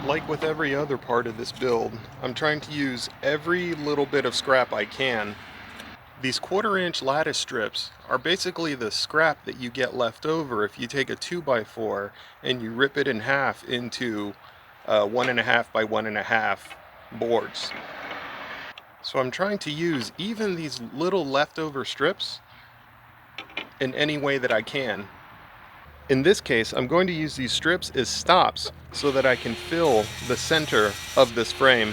Like with every other part of this build, I'm trying to use every little bit of scrap I can. These 1/4-inch lattice strips are basically the scrap that you get left over if you take a 2x4 and you rip it in half into 1.5 by 1.5 boards. So I'm trying to use even these little leftover strips in any way that I can. In this case, I'm going to use these strips as stops so that I can fill the center of this frame.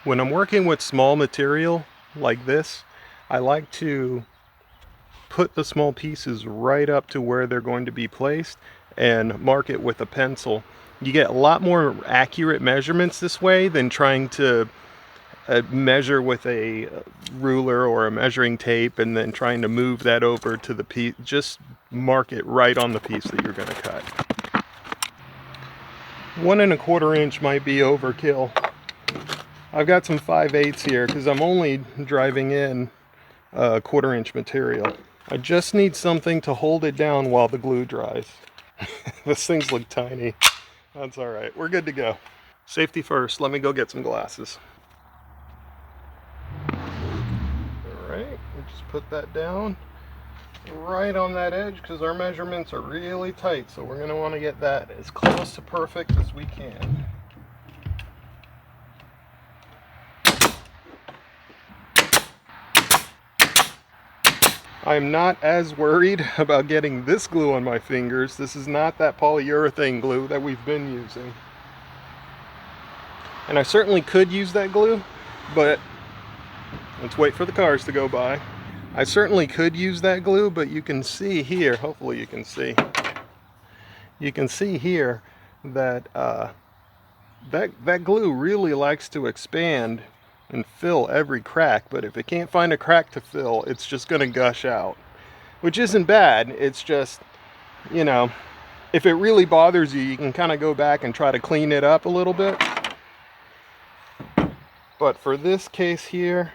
When I'm working with small material like this, I like to put the small pieces right up to where they're going to be placed and mark it with a pencil. You get a lot more accurate measurements this way than trying to measure with a ruler or a measuring tape and then trying to move that over to the piece. Just mark it right on the piece that you're going to cut. 1 1/4 inch might be overkill. I've got some 5/8 here because I'm only driving in 1/4 inch material. I just need something to hold it down while the glue dries. These things look tiny. That's all right. We're good to go. Safety first. Let me go get some glasses. Alright, we'll just put that down right on that edge because our measurements are really tight, so we're going to want to get that as close to perfect as we can. I'm not as worried about getting this glue on my fingers. This is not that polyurethane glue that we've been using. And I certainly could use that glue, but let's wait for the cars to go by. I certainly could use that glue, but you can see here, hopefully you can see here that that glue really likes to expand and fill every crack, but if it can't find a crack to fill, it's just going to gush out, which isn't bad. It's just, you know, if it really bothers you, you can kind of go back and try to clean it up a little bit. But for this case here,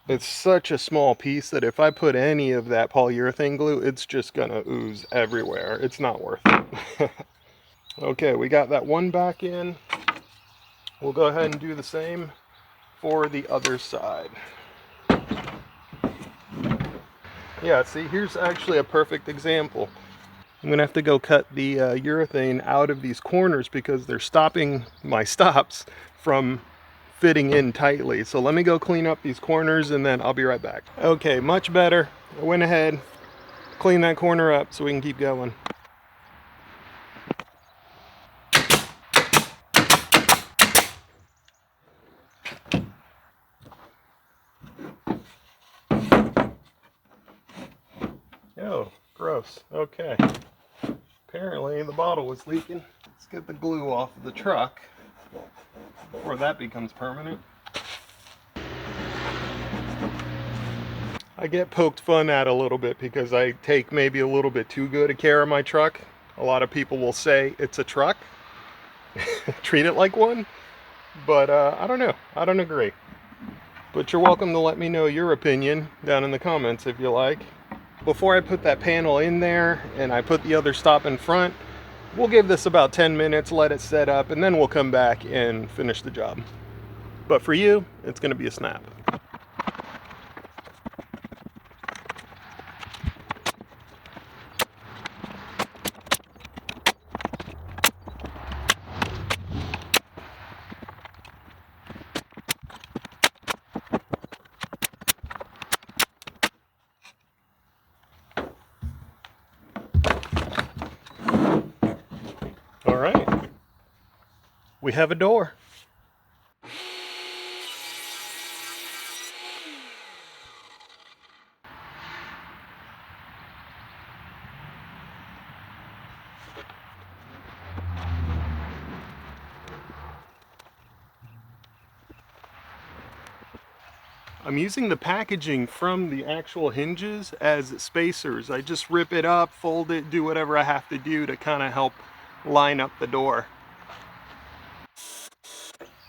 it's such a small piece that if I put any of that polyurethane glue, it's just gonna ooze everywhere. It's not worth it. Okay, we got that one back in. We'll go ahead and do the same for the other side. Yeah, see, here's actually a perfect example. I'm gonna have to go cut the urethane out of these corners because they're stopping my stops from fitting in tightly. So let me go clean up these corners and then I'll be right back. Okay, much better. I went ahead, cleaned that corner up so we can keep going. Oh, gross. Okay. Apparently the bottle was leaking. Let's get the glue off of the truck before that becomes permanent. I get poked fun at a little bit because I take maybe a little bit too good a care of my truck. A lot of people will say it's a truck. Treat it like one. But I don't know. I don't agree. But you're welcome to let me know your opinion down in the comments if you like. Before I put that panel in there and I put the other stop in front, we'll give this about 10 minutes, let it set up, and then we'll come back and finish the job. But for you, it's going to be a snap. All right, we have a door. I'm using the packaging from the actual hinges as spacers. I just rip it up, fold it, do whatever I have to do to kind of help line up the door.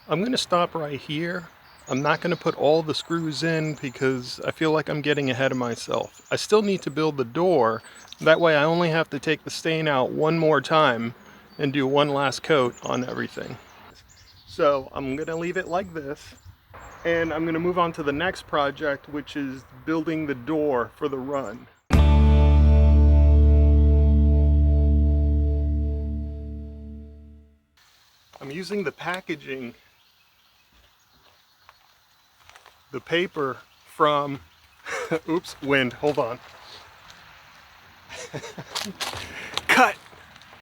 I'm going to stop right here I'm not going to put all the screws in because I feel like I'm getting ahead of myself. I still need to build the door. That way I only have to take the stain out one more time and do one last coat on everything. So I'm going to leave it like this. And I'm going to move on to the next project, which is building the door for the run. I'm using the packaging, the paper from, oops, wind, hold on.